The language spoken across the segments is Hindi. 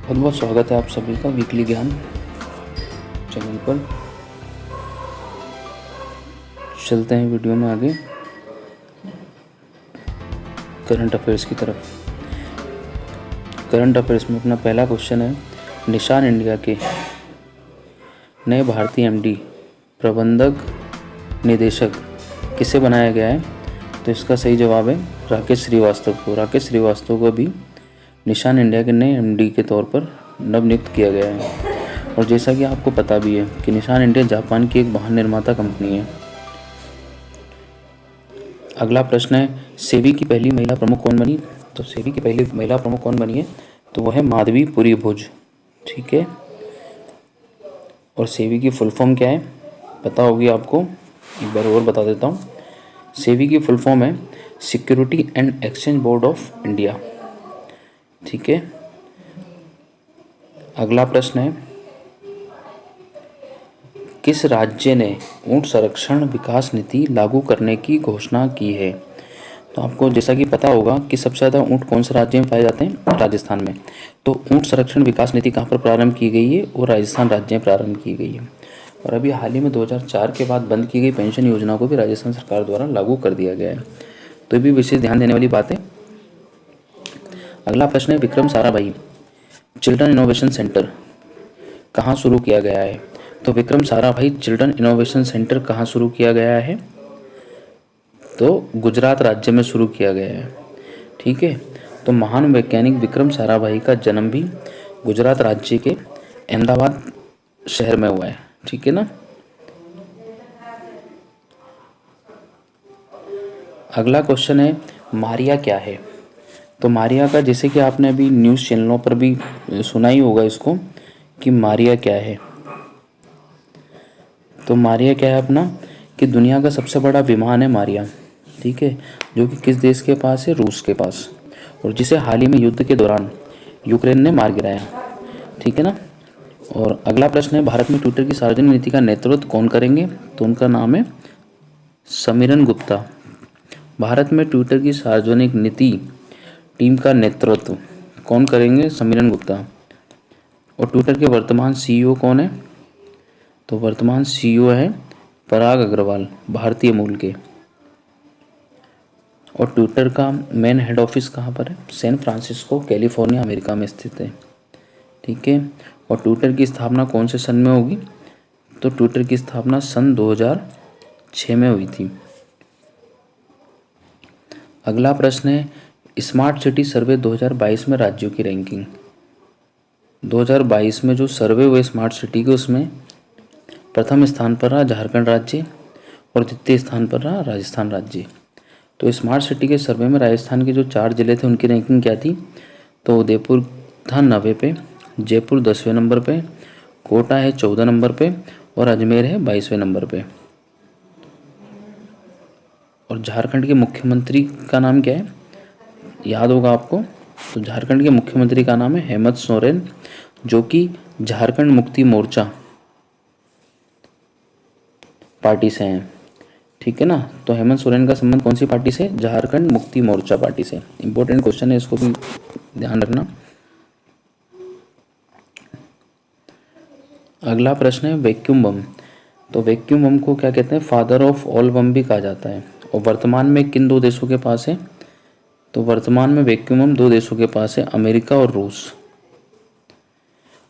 बहुत बहुत स्वागत है आप सभी का वीकली ज्ञान चैनल पर। चलते हैं वीडियो में आगे करंट अफेयर्स की तरफ। करंट अफेयर्स में अपना पहला क्वेश्चन है, निशान इंडिया के नए भारतीय एमडी प्रबंधक निदेशक किसे बनाया गया है? तो इसका सही जवाब है राकेश श्रीवास्तव को। राकेश श्रीवास्तव को भी निशान इंडिया के नए एमडी के तौर पर नवनियुक्त किया गया है। और जैसा कि आपको पता भी है कि निशान इंडिया जापान की एक वाहन निर्माता कंपनी है। अगला प्रश्न है, सेबी की पहली महिला प्रमुख कौन बनी? तो सेबी की पहली महिला प्रमुख कौन बनी है? तो वह है माधवी पुरी भुज। ठीक है, और सेबी की फुल फॉर्म क्या है पता होगी आपको, एक बार और बता देता हूँ। सेबी की फुल फॉर्म है security and exchange board of India. ठीक है, अगला प्रश्न है, किस राज्य ने ऊंट संरक्षण विकास नीति लागू करने की घोषणा की है? तो आपको जैसा कि पता होगा कि सबसे ज़्यादा ऊंट कौन से राज्य में पाए जाते हैं? राजस्थान में। तो ऊंट संरक्षण विकास नीति कहाँ पर प्रारंभ की गई है? और राजस्थान राज्य में प्रारंभ की गई है। और अभी हाल ही में 2004 के बाद बंद की गई पेंशन योजना को भी राजस्थान सरकार द्वारा लागू कर दिया गया है। तो ये भी विशेष ध्यान देने वाली बात है। अगला प्रश्न है, Vikram Sarabhai children innovation centre कहाँ शुरू किया गया है? तो Vikram Sarabhai children innovation centre कहाँ शुरू किया गया है? तो गुजरात राज्य में शुरू किया गया है। ठीक है, तो महान वैज्ञानिक विक्रम साराभाई का जन्म भी गुजरात राज्य के अहमदाबाद शहर में हुआ है। ठीक है ना। अगला क्वेश्चन है, मारिया क्या है? तो मारिया का जैसे कि आपने अभी न्यूज़ चैनलों पर भी सुना ही होगा इसको कि मारिया क्या है। तो मारिया क्या है अपना कि दुनिया का सबसे बड़ा विमान है मारिया। ठीक है, जो कि किस देश के पास है? रूस के पास, और जिसे हाल ही में युद्ध के दौरान यूक्रेन ने मार गिराया। ठीक है ना। और अगला प्रश्न है, भारत में ट्विटर की सार्वजनिक नीति का नेतृत्व कौन करेंगे? तो उनका नाम है समीरन गुप्ता। भारत में ट्विटर की सार्वजनिक नीति टीम का नेतृत्व कौन करेंगे? समीरन गुप्ता। और ट्विटर के वर्तमान सीईओ कौन है? तो वर्तमान सीईओ है पराग अग्रवाल, भारतीय मूल के। और ट्विटर का मेन हेड ऑफिस कहाँ पर है? सैन फ्रांसिस्को, कैलिफोर्निया, अमेरिका में स्थित है। ठीक है, और ट्विटर की स्थापना कौन से सन में होगी? तो ट्विटर की स्थापना सन 2006 में हुई थी। अगला प्रश्न है, स्मार्ट सिटी सर्वे 2022 में राज्यों की रैंकिंग। 2022 में जो सर्वे हुए स्मार्ट सिटी के, उसमें प्रथम स्थान पर रहा झारखंड राज्य और द्वितीय स्थान पर रहा राजस्थान राज्य। तो स्मार्ट सिटी के सर्वे में राजस्थान के जो 4 जिले थे उनकी रैंकिंग क्या थी? तो उदयपुर था 90 पे, जयपुर 10वें नंबर पे, कोटा है 14 नंबर पे और अजमेर है 22वें नंबर पे। और झारखंड के मुख्यमंत्री का नाम क्या है? याद होगा आपको। तो झारखंड के मुख्यमंत्री का नाम है हेमंत सोरेन, जो कि झारखंड मुक्ति मोर्चा पार्टी से हैं। ठीक है ना। तो हेमंत सोरेन का संबंध कौन सी पार्टी से? झारखंड मुक्ति मोर्चा पार्टी से। इंपॉर्टेंट क्वेश्चन है, इसको भी ध्यान रखना। अगला प्रश्न है, वैक्यूम बम। तो वैक्यूम बम को क्या कहते हैं? फादर ऑफ ऑल बम भी कहा जाता है। और वर्तमान में किन 2 देशों के पास है? तो वर्तमान में वैक्यूम बम 2 देशों के पास है, अमेरिका और रूस।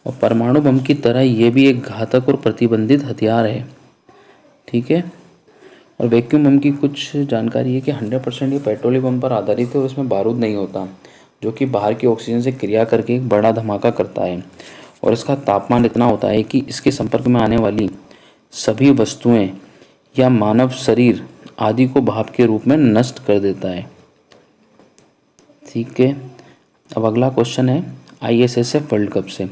और परमाणु बम की तरह ये भी एक घातक और प्रतिबंधित हथियार है। ठीक है। और वैक्यूम बम की कुछ जानकारी है कि 100% ये पेट्रोलियम बम पर आधारित है और इसमें बारूद नहीं होता, जो कि बाहर की ऑक्सीजन से क्रिया करके एक बड़ा धमाका करता है। और इसका तापमान इतना होता है कि इसके संपर्क में आने वाली सभी वस्तुएं या मानव शरीर आदि को भाप के रूप में नष्ट कर देता है। ठीक है। अब अगला क्वेश्चन है ISSF वर्ल्ड कप से।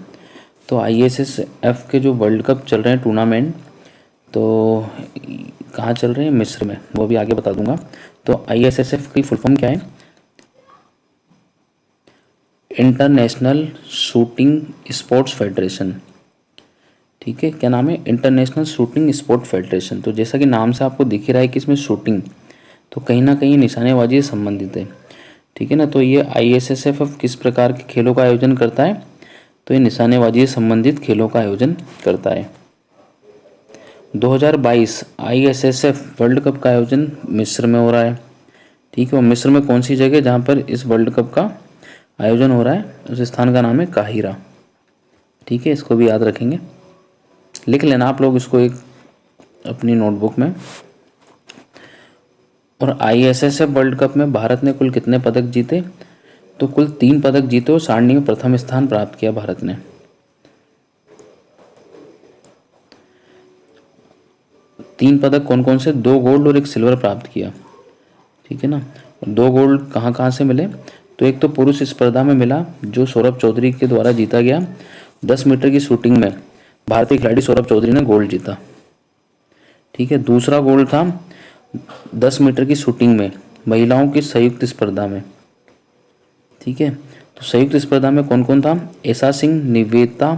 तो ISSF के जो वर्ल्ड कप चल रहे हैं टूर्नामेंट, तो कहाँ चल रहे हैं? मिस्र में, वो भी आगे बता दूंगा। तो ISSF की फुल फॉर्म क्या है? International shooting sports federation. ठीक है, क्या नाम है? International shooting sport federation. तो जैसा कि नाम से आपको दिख ही रहा है कि इसमें शूटिंग, तो कहीं ना कहीं निशानेबाजी से संबंधित है। ठीक है ना। तो ये ISSF किस प्रकार के खेलों का आयोजन करता है? तो ये निशानेबाजी से संबंधित खेलों का आयोजन करता है। 2022 ISSF वर्ल्ड कप का आयोजन मिस्र में हो रहा है। ठीक है, और मिस्र में कौन सी जगह जहाँ पर इस वर्ल्ड कप का आयोजन हो रहा है, उस स्थान का नाम है काहिरा। ठीक है, इसको भी याद रखेंगे, लिख लेना आप लोग इसको एक अपनी नोटबुक में। और ISSF वर्ल्ड कप में भारत ने कुल कितने पदक जीते, तो कुल 3 पदक जीते और सारणी में प्रथम स्थान प्राप्त किया भारत ने। तीन पदक कौन कौन से, 2 गोल्ड और 1 सिल्वर प्राप्त किया। ठीक है ना, 2 गोल्ड कहाँ कहाँ से मिले, तो एक तो पुरुष स्पर्धा में मिला जो सौरभ चौधरी के द्वारा जीता गया। 10 मीटर की शूटिंग में भारतीय खिलाड़ी सौरभ चौधरी ने गोल्ड जीता। ठीक है, दूसरा गोल्ड था 10 मीटर की शूटिंग में महिलाओं की संयुक्त स्पर्धा में। ठीक है, तो संयुक्त स्पर्धा में कौन कौन था, ऐसा सिंह, निवेदिता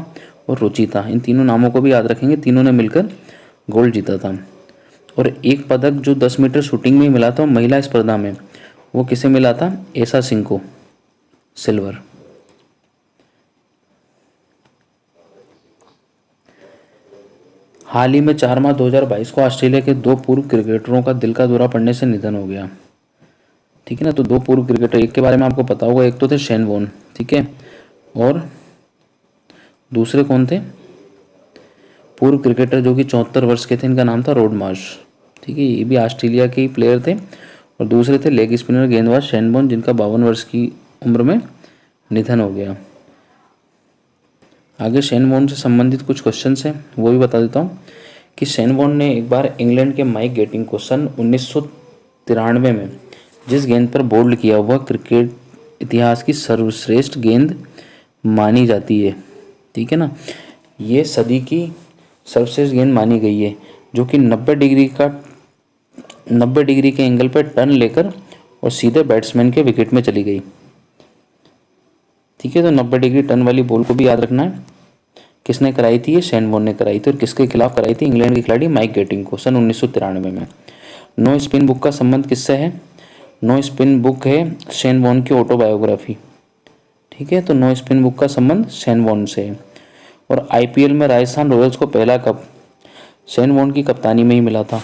और रुचिता, इन तीनों नामों को भी याद रखेंगे, तीनों ने मिलकर गोल्ड जीता था। और एक पदक जो 10 मीटर शूटिंग में मिला था महिला स्पर्धा में, वो किसे मिला था, ऐसा सिंह को, सिल्वर। हाल ही में 4 मार्च 2022 को ऑस्ट्रेलिया के 2 पूर्व क्रिकेटरों का दिल का दौरा पड़ने से निधन हो गया। ठीक है ना, तो 2 पूर्व क्रिकेटर, एक के बारे में आपको पता होगा, एक तो थे शेन वॉर्न, ठीक है, और दूसरे कौन थे, पूर्व क्रिकेटर जो कि 74 वर्ष के थे, इनका नाम था रॉड मार्श। ठीक है, ये भी ऑस्ट्रेलिया के ही प्लेयर थे। और दूसरे थे लेग स्पिनर गेंदबाज शेन वॉर्न, जिनका 52 वर्ष की उम्र में निधन हो गया। आगे शेन वॉर्न से संबंधित कुछ क्वेश्चन हैं, वो भी बता देता हूँ कि शेन वॉर्न ने एक बार इंग्लैंड के माइक गेटिंग को सन 1993 में जिस गेंद पर बोल्ड किया, वह क्रिकेट इतिहास की सर्वश्रेष्ठ गेंद मानी जाती है। ठीक है ना, ये सदी की सर्वश्रेष्ठ गेंद मानी गई है, जो कि 90 डिग्री के एंगल पर टर्न लेकर और सीधे बैट्समैन के विकेट में चली गई। ठीक है, तो 90 डिग्री टर्न वाली बॉल को भी याद रखना है। किसने कराई थी, ये शेन वॉर्न ने कराई थी। और किसके खिलाफ कराई थी, इंग्लैंड के खिलाड़ी माइक गेटिंग को सन 1993 में। नो स्पिन बुक का संबंध किससे है, नो स्पिन बुक है शेन वॉर्न की ऑटोबायोग्राफी। ठीक है, तो नो स्पिन बुक का संबंध शेन वॉर्न से है। और IPL में राजस्थान रॉयल्स को पहला कप शेन वॉर्न की कप्तानी में ही मिला था।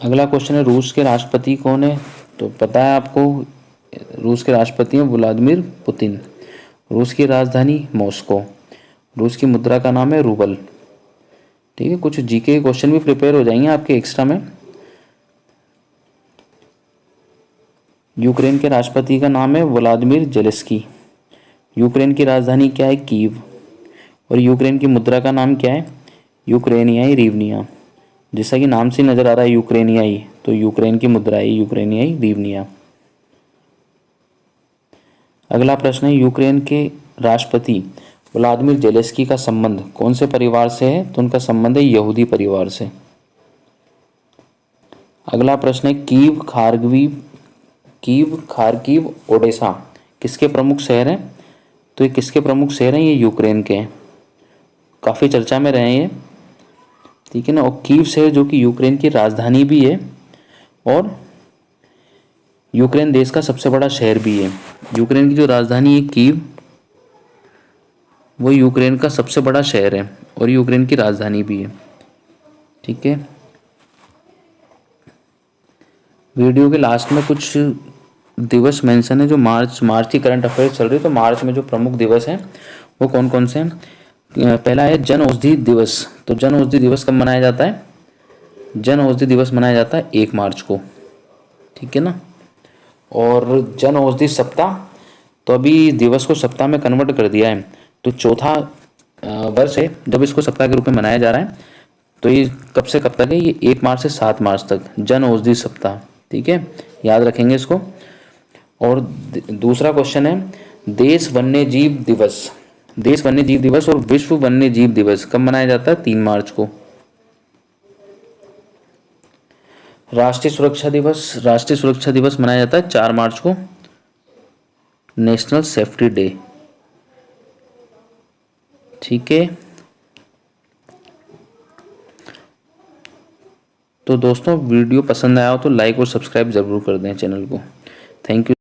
अगला क्वेश्चन है, रूस के राष्ट्रपति कौन है, तो पता है आपको, रूस के राष्ट्रपति हैं व्लादिमीर पुतिन। रूस की राजधानी मॉस्को। रूस की मुद्रा का नाम है रूबल। ठीक है, कुछ जीके के क्वेश्चन भी प्रिपेयर हो जाएंगे आपके एक्स्ट्रा में। यूक्रेन के राष्ट्रपति का नाम है व्लादिमीर जेलेंस्की। यूक्रेन की राजधानी क्या है, कीव। और यूक्रेन की मुद्रा का नाम क्या है, यूक्रेनियाई रीवनिया। जैसा कि नाम से नजर आ रहा है यूक्रेनियाई, तो यूक्रेन की मुद्रा है यूक्रेनियाई रीवनिया। अगला प्रश्न है, यूक्रेन के राष्ट्रपति व्लादिमीर जेलेंस्की का संबंध कौन से परिवार से है, तो उनका संबंध है यहूदी परिवार से। अगला प्रश्न है, कीव खारकीव ओडेसा किसके प्रमुख शहर हैं, तो ये किसके प्रमुख शहर हैं, ये यूक्रेन के हैं, काफ़ी चर्चा में रहे हैं। ठीक है ना, और कीव शहर जो कि यूक्रेन की राजधानी भी है और यूक्रेन देश का सबसे बड़ा शहर भी है। यूक्रेन की जो राजधानी है कीव, वो यूक्रेन का सबसे बड़ा शहर है और यूक्रेन की राजधानी भी है। ठीक है, वीडियो के लास्ट में कुछ दिवस मेंशन है जो मार्च की करंट अफेयर्स चल रही है। तो मार्च में जो प्रमुख दिवस हैं वो कौन कौन से हैं, पहला है जन औषधि दिवस। तो जन औषधि दिवस कब मनाया जाता है, जन औषधि दिवस मनाया जाता है 1 मार्च को। ठीक है ना, और जन औषधि सप्ताह, तो अभी दिवस को सप्ताह में कन्वर्ट कर दिया है, तो चौथा वर्ष है जब इसको सप्ताह के रूप में मनाया जा रहा है। तो ये कब से कब तक है, ये 1 मार्च से 7 मार्च तक जन औषधि सप्ताह। ठीक है, याद रखेंगे इसको। और दूसरा क्वेश्चन है, देश वन्य जीव दिवस। देश वन्य जीव दिवस और विश्व वन्य जीव दिवस कब मनाया जाता है, 3 मार्च को। राष्ट्रीय सुरक्षा दिवस मनाया जाता है 4 मार्च को, नेशनल सेफ्टी डे। ठीक है, तो दोस्तों वीडियो पसंद आया हो तो लाइक और सब्सक्राइब जरूर कर दें चैनल को। Thank you.